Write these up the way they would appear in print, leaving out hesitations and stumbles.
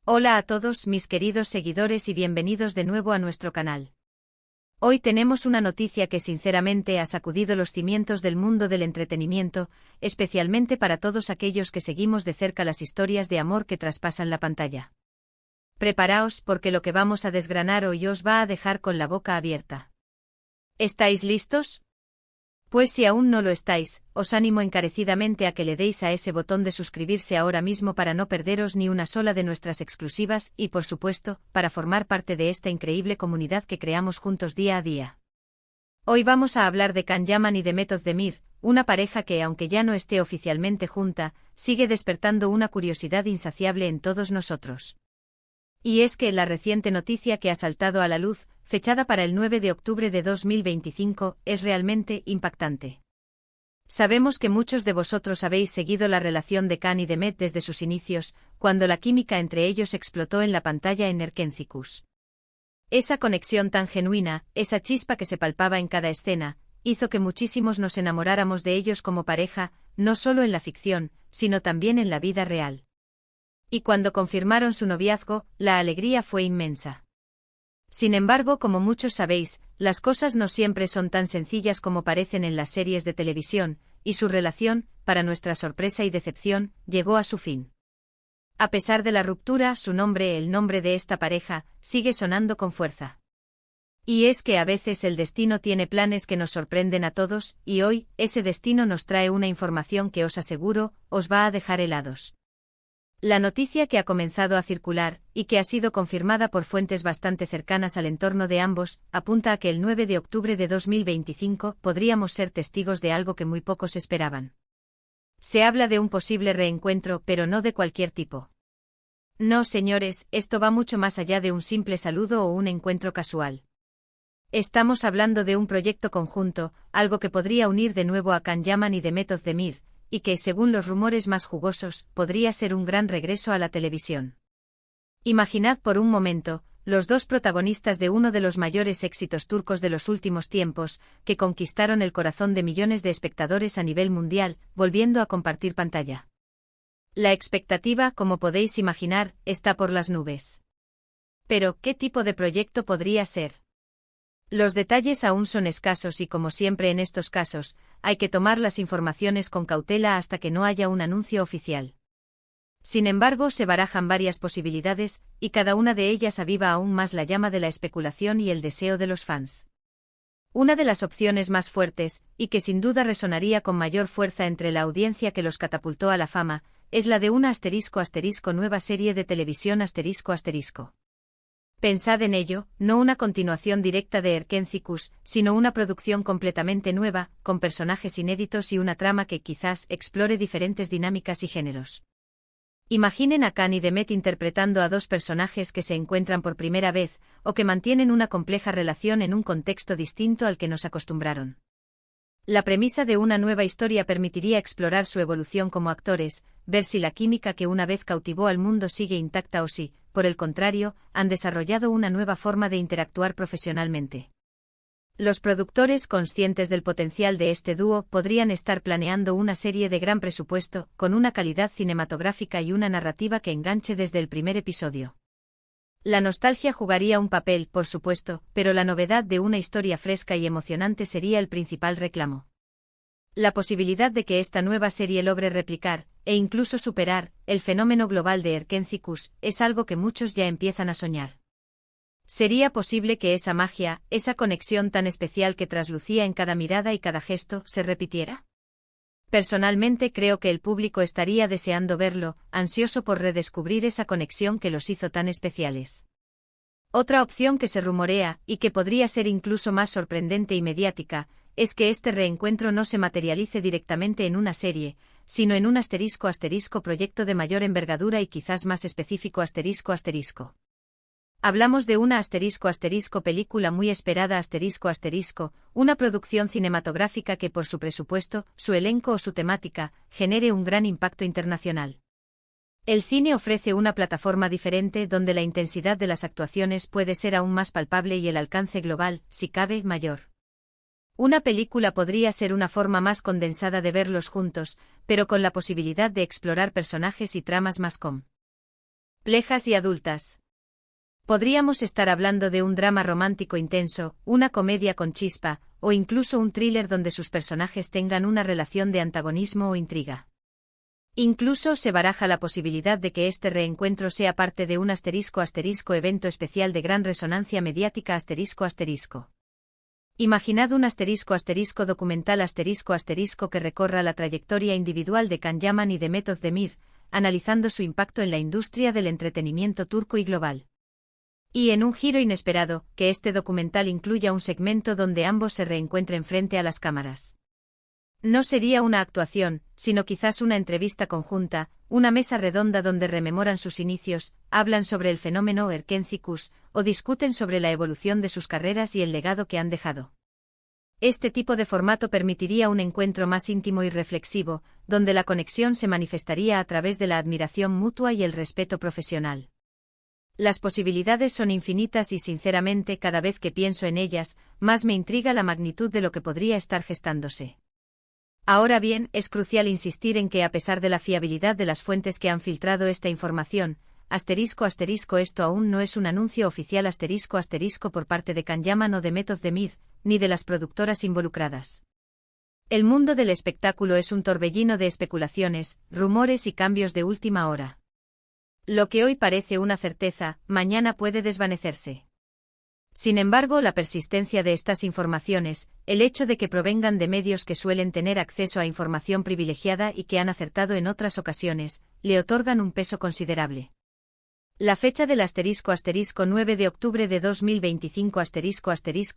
Hola a todos mis queridos seguidores y bienvenidos de nuevo a nuestro canal. Hoy tenemos una noticia que sinceramente ha sacudido los cimientos del mundo del entretenimiento, especialmente para todos aquellos que seguimos de cerca las historias de amor que traspasan la pantalla. Preparaos porque lo que vamos a desgranar hoy os va a dejar con la boca abierta. ¿Estáis listos? Pues si aún no lo estáis, os animo encarecidamente a que le deis a ese botón de suscribirse ahora mismo para no perderos ni una sola de nuestras exclusivas y, por supuesto, para formar parte de esta increíble comunidad que creamos juntos día a día. Hoy vamos a hablar de Can Yaman y de Method Demir, una pareja que, aunque ya no esté oficialmente junta, sigue despertando una curiosidad insaciable en todos nosotros. Y es que la reciente noticia que ha saltado a la luz, fechada para el 9 de octubre de 2025, es realmente impactante. Sabemos que muchos de vosotros habéis seguido la relación de Can y de Met desde sus inicios, cuando la química entre ellos explotó en la pantalla en Erkencikus. Esa conexión tan genuina, esa chispa que se palpaba en cada escena, hizo que muchísimos nos enamoráramos de ellos como pareja, no solo en la ficción, sino también en la vida real. Y cuando confirmaron su noviazgo, la alegría fue inmensa. Sin embargo, como muchos sabéis, las cosas no siempre son tan sencillas como parecen en las series de televisión, y su relación, para nuestra sorpresa y decepción, llegó a su fin. A pesar de la ruptura, su nombre, el nombre de esta pareja, sigue sonando con fuerza. Y es que a veces el destino tiene planes que nos sorprenden a todos, y hoy, ese destino nos trae una información que os aseguro, os va a dejar helados. La noticia que ha comenzado a circular, y que ha sido confirmada por fuentes bastante cercanas al entorno de ambos, apunta a que el 9 de octubre de 2025 podríamos ser testigos de algo que muy pocos esperaban. Se habla de un posible reencuentro, pero no de cualquier tipo. No, señores, esto va mucho más allá de un simple saludo o un encuentro casual. Estamos hablando de un proyecto conjunto, algo que podría unir de nuevo a Can Yaman y de Method Demir, y que, según los rumores más jugosos, podría ser un gran regreso a la televisión. Imaginad por un momento, los dos protagonistas de uno de los mayores éxitos turcos de los últimos tiempos, que conquistaron el corazón de millones de espectadores a nivel mundial, volviendo a compartir pantalla. La expectativa, como podéis imaginar, está por las nubes. Pero, ¿qué tipo de proyecto podría ser? Los detalles aún son escasos y, como siempre en estos casos, hay que tomar las informaciones con cautela hasta que no haya un anuncio oficial. Sin embargo, se barajan varias posibilidades, y cada una de ellas aviva aún más la llama de la especulación y el deseo de los fans. Una de las opciones más fuertes, y que sin duda resonaría con mayor fuerza entre la audiencia que los catapultó a la fama, es la de una *** nueva serie de televisión ***. Pensad en ello, no una continuación directa de Erkencikus, sino una producción completamente nueva, con personajes inéditos y una trama que quizás explore diferentes dinámicas y géneros. Imaginen a Can y Demet interpretando a dos personajes que se encuentran por primera vez, o que mantienen una compleja relación en un contexto distinto al que nos acostumbraron. La premisa de una nueva historia permitiría explorar su evolución como actores, ver si la química que una vez cautivó al mundo sigue intacta o si, por el contrario, han desarrollado una nueva forma de interactuar profesionalmente. Los productores, conscientes del potencial de este dúo, podrían estar planeando una serie de gran presupuesto, con una calidad cinematográfica y una narrativa que enganche desde el primer episodio. La nostalgia jugaría un papel, por supuesto, pero la novedad de una historia fresca y emocionante sería el principal reclamo. La posibilidad de que esta nueva serie logre replicar, e incluso superar, el fenómeno global de Erkencikus, es algo que muchos ya empiezan a soñar. ¿Sería posible que esa magia, esa conexión tan especial que traslucía en cada mirada y cada gesto, se repitiera? Personalmente creo que el público estaría deseando verlo, ansioso por redescubrir esa conexión que los hizo tan especiales. Otra opción que se rumorea, y que podría ser incluso más sorprendente y mediática, es que este reencuentro no se materialice directamente en una serie, sino en un *** proyecto de mayor envergadura y quizás más específico ***. Hablamos de una *** película muy esperada ***, una producción cinematográfica que por su presupuesto, su elenco o su temática, genere un gran impacto internacional. El cine ofrece una plataforma diferente donde la intensidad de las actuaciones puede ser aún más palpable y el alcance global, si cabe, mayor. Una película podría ser una forma más condensada de verlos juntos, pero con la posibilidad de explorar personajes y tramas más Plejas y adultas. Podríamos estar hablando de un drama romántico intenso, una comedia con chispa, o incluso un thriller donde sus personajes tengan una relación de antagonismo o intriga. Incluso se baraja la posibilidad de que este reencuentro sea parte de un *** evento especial de gran resonancia mediática ***. Imaginad un *** documental *** que recorra la trayectoria individual de Can Yaman y de Mehmet Özdemir, analizando su impacto en la industria del entretenimiento turco y global. Y en un giro inesperado, que este documental incluya un segmento donde ambos se reencuentren frente a las cámaras. No sería una actuación, sino quizás una entrevista conjunta, una mesa redonda donde rememoran sus inicios, hablan sobre el fenómeno Erkenci o discuten sobre la evolución de sus carreras y el legado que han dejado. Este tipo de formato permitiría un encuentro más íntimo y reflexivo, donde la conexión se manifestaría a través de la admiración mutua y el respeto profesional. Las posibilidades son infinitas y sinceramente cada vez que pienso en ellas, más me intriga la magnitud de lo que podría estar gestándose. Ahora bien, es crucial insistir en que a pesar de la fiabilidad de las fuentes que han filtrado esta información, esto aún no es un anuncio oficial por parte de Can Yaman o de Mehmet Özdemir, ni de las productoras involucradas. El mundo del espectáculo es un torbellino de especulaciones, rumores y cambios de última hora. Lo que hoy parece una certeza, mañana puede desvanecerse. Sin embargo, la persistencia de estas informaciones, el hecho de que provengan de medios que suelen tener acceso a información privilegiada y que han acertado en otras ocasiones, le otorgan un peso considerable. La fecha del *9 de octubre de 2025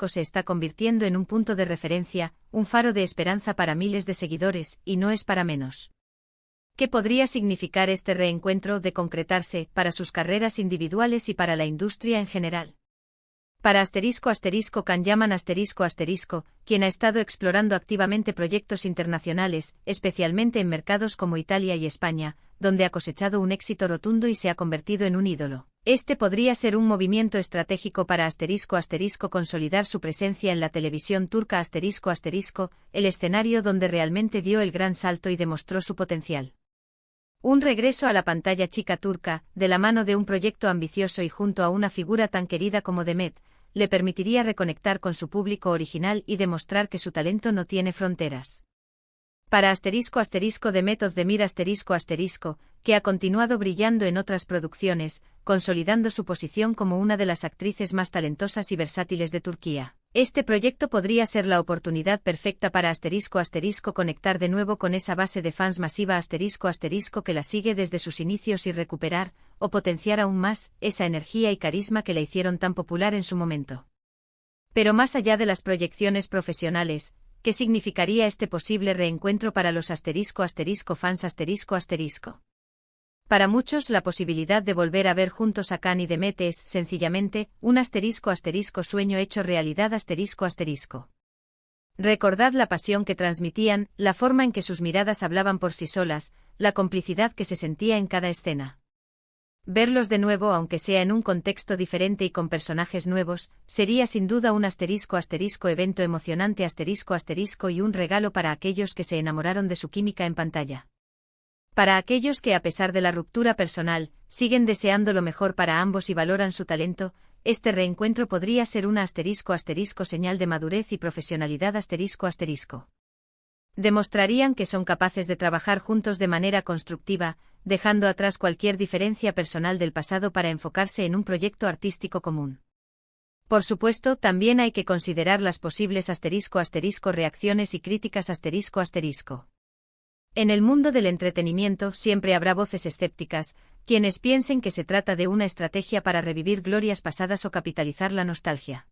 se está convirtiendo en un punto de referencia, un faro de esperanza para miles de seguidores, y no es para menos. ¿Qué podría significar este reencuentro de concretarse para sus carreras individuales y para la industria en general? Para Can Yaman quien ha estado explorando activamente proyectos internacionales, especialmente en mercados como Italia y España, donde ha cosechado un éxito rotundo y se ha convertido en un ídolo. Este podría ser un movimiento estratégico para consolidar su presencia en la televisión turca el escenario donde realmente dio el gran salto y demostró su potencial. Un regreso a la pantalla chica turca, de la mano de un proyecto ambicioso y junto a una figura tan querida como Demet, le permitiría reconectar con su público original y demostrar que su talento no tiene fronteras. Para Demet Özdemir que ha continuado brillando en otras producciones, consolidando su posición como una de las actrices más talentosas y versátiles de Turquía. Este proyecto podría ser la oportunidad perfecta para conectar de nuevo con esa base de fans masiva que la sigue desde sus inicios y recuperar, o potenciar aún más, esa energía y carisma que la hicieron tan popular en su momento. Pero más allá de las proyecciones profesionales, ¿qué significaría este posible reencuentro para los fans Para muchos la posibilidad de volver a ver juntos a Can y Demet es, sencillamente, un sueño hecho realidad Recordad la pasión que transmitían, la forma en que sus miradas hablaban por sí solas, la complicidad que se sentía en cada escena. Verlos de nuevo, aunque sea en un contexto diferente y con personajes nuevos, sería sin duda un evento emocionante y un regalo para aquellos que se enamoraron de su química en pantalla. Para aquellos que a pesar de la ruptura personal, siguen deseando lo mejor para ambos y valoran su talento, este reencuentro podría ser una señal de madurez y profesionalidad Demostrarían que son capaces de trabajar juntos de manera constructiva, dejando atrás cualquier diferencia personal del pasado para enfocarse en un proyecto artístico común. Por supuesto, también hay que considerar las posibles reacciones y críticas En el mundo del entretenimiento siempre habrá voces escépticas, quienes piensen que se trata de una estrategia para revivir glorias pasadas o capitalizar la nostalgia.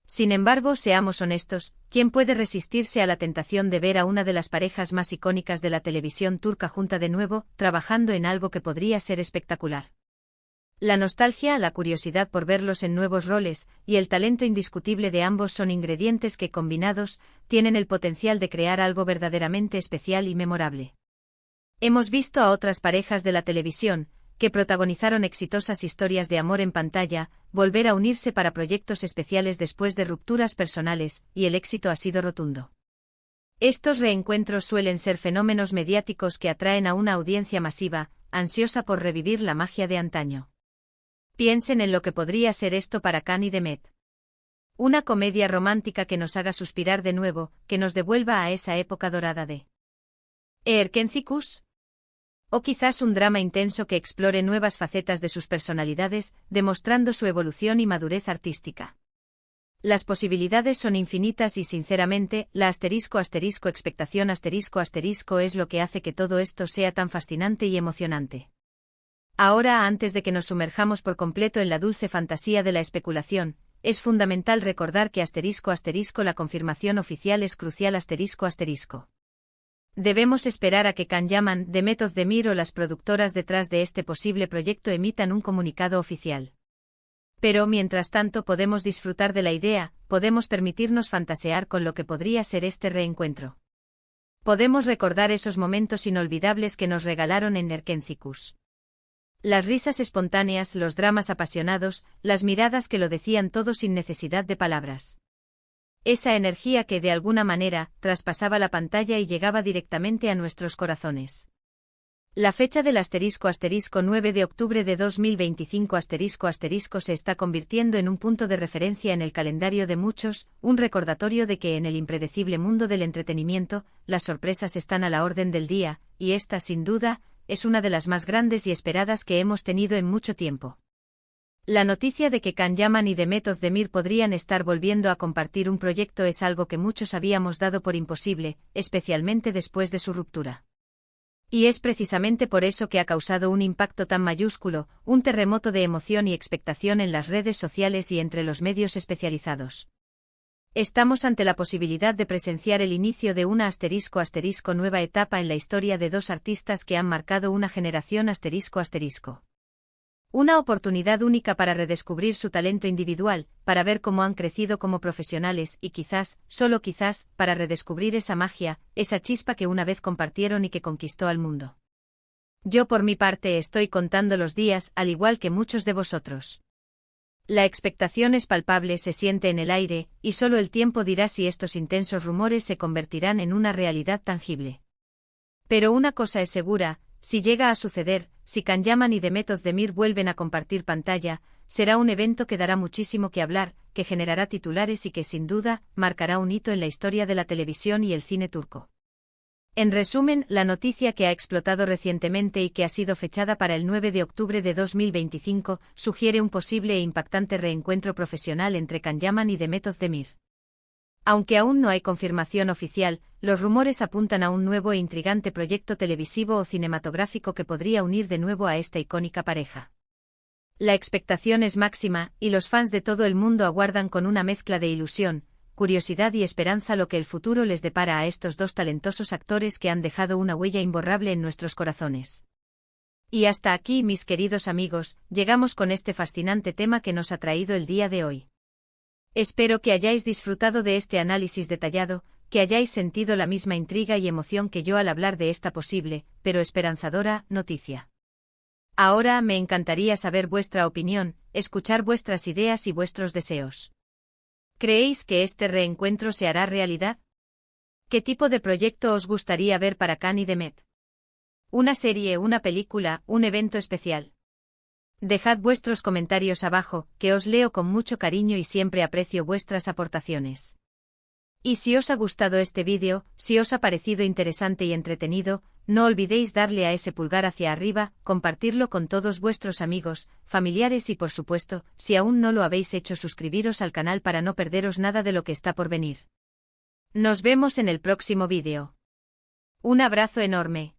Sin embargo, seamos honestos, ¿quién puede resistirse a la tentación de ver a una de las parejas más icónicas de la televisión turca junta de nuevo, trabajando en algo que podría ser espectacular? La nostalgia, la curiosidad por verlos en nuevos roles, y el talento indiscutible de ambos son ingredientes que, combinados, tienen el potencial de crear algo verdaderamente especial y memorable. Hemos visto a otras parejas de la televisión, que protagonizaron exitosas historias de amor en pantalla, volver a unirse para proyectos especiales después de rupturas personales, y el éxito ha sido rotundo. Estos reencuentros suelen ser fenómenos mediáticos que atraen a una audiencia masiva, ansiosa por revivir la magia de antaño. Piensen en lo que podría ser esto para Can y Demet. Una comedia romántica que nos haga suspirar de nuevo, que nos devuelva a esa época dorada de Erkencikus. O quizás un drama intenso que explore nuevas facetas de sus personalidades, demostrando su evolución y madurez artística. Las posibilidades son infinitas y sinceramente, la expectación es lo que hace que todo esto sea tan fascinante y emocionante. Ahora, antes de que nos sumerjamos por completo en la dulce fantasía de la especulación, es fundamental recordar que la confirmación oficial es crucial *****. Debemos esperar a que Can Yaman, Demet Özdemir o las productoras detrás de este posible proyecto emitan un comunicado oficial. Pero, mientras tanto, podemos disfrutar de la idea, podemos permitirnos fantasear con lo que podría ser este reencuentro. Podemos recordar esos momentos inolvidables que nos regalaron en Erkencikus. Las risas espontáneas, los dramas apasionados, las miradas que lo decían todo sin necesidad de palabras. Esa energía que, de alguna manera, traspasaba la pantalla y llegaba directamente a nuestros corazones. La fecha del ***9 de octubre de 2025 se está convirtiendo en un punto de referencia en el calendario de muchos, un recordatorio de que en el impredecible mundo del entretenimiento, las sorpresas están a la orden del día, y esta, sin duda, es una de las más grandes y esperadas que hemos tenido en mucho tiempo. La noticia de que Can Yaman y Demet Özdemir podrían estar volviendo a compartir un proyecto es algo que muchos habíamos dado por imposible, especialmente después de su ruptura. Y es precisamente por eso que ha causado un impacto tan mayúsculo, un terremoto de emoción y expectación en las redes sociales y entre los medios especializados. Estamos ante la posibilidad de presenciar el inicio de una **** nueva etapa en la historia de dos artistas que han marcado una generación ***. Una oportunidad única para redescubrir su talento individual, para ver cómo han crecido como profesionales y quizás, solo quizás, para redescubrir esa magia, esa chispa que una vez compartieron y que conquistó al mundo. Yo por mi parte estoy contando los días, al igual que muchos de vosotros. La expectación es palpable, se siente en el aire, y solo el tiempo dirá si estos intensos rumores se convertirán en una realidad tangible. Pero una cosa es segura, si llega a suceder, si Can Yaman y Demet Özdemir vuelven a compartir pantalla, será un evento que dará muchísimo que hablar, que generará titulares y que sin duda, marcará un hito en la historia de la televisión y el cine turco. En resumen, la noticia que ha explotado recientemente y que ha sido fechada para el 9 de octubre de 2025, sugiere un posible e impactante reencuentro profesional entre Can Yaman y Demet Özdemir. Aunque aún no hay confirmación oficial, los rumores apuntan a un nuevo e intrigante proyecto televisivo o cinematográfico que podría unir de nuevo a esta icónica pareja. La expectación es máxima, y los fans de todo el mundo aguardan con una mezcla de ilusión, curiosidad y esperanza lo que el futuro les depara a estos dos talentosos actores que han dejado una huella imborrable en nuestros corazones. Y hasta aquí, mis queridos amigos, llegamos con este fascinante tema que nos ha traído el día de hoy. Espero que hayáis disfrutado de este análisis detallado, que hayáis sentido la misma intriga y emoción que yo al hablar de esta posible, pero esperanzadora, noticia. Ahora me encantaría saber vuestra opinión, escuchar vuestras ideas y vuestros deseos. ¿Creéis que este reencuentro se hará realidad? ¿Qué tipo de proyecto os gustaría ver para Can y Demet? ¿Una serie, una película, un evento especial? Dejad vuestros comentarios abajo, que os leo con mucho cariño y siempre aprecio vuestras aportaciones. Y si os ha gustado este vídeo, si os ha parecido interesante y entretenido, no olvidéis darle a ese pulgar hacia arriba, compartirlo con todos vuestros amigos, familiares y por supuesto, si aún no lo habéis hecho, suscribiros al canal para no perderos nada de lo que está por venir. Nos vemos en el próximo vídeo. Un abrazo enorme.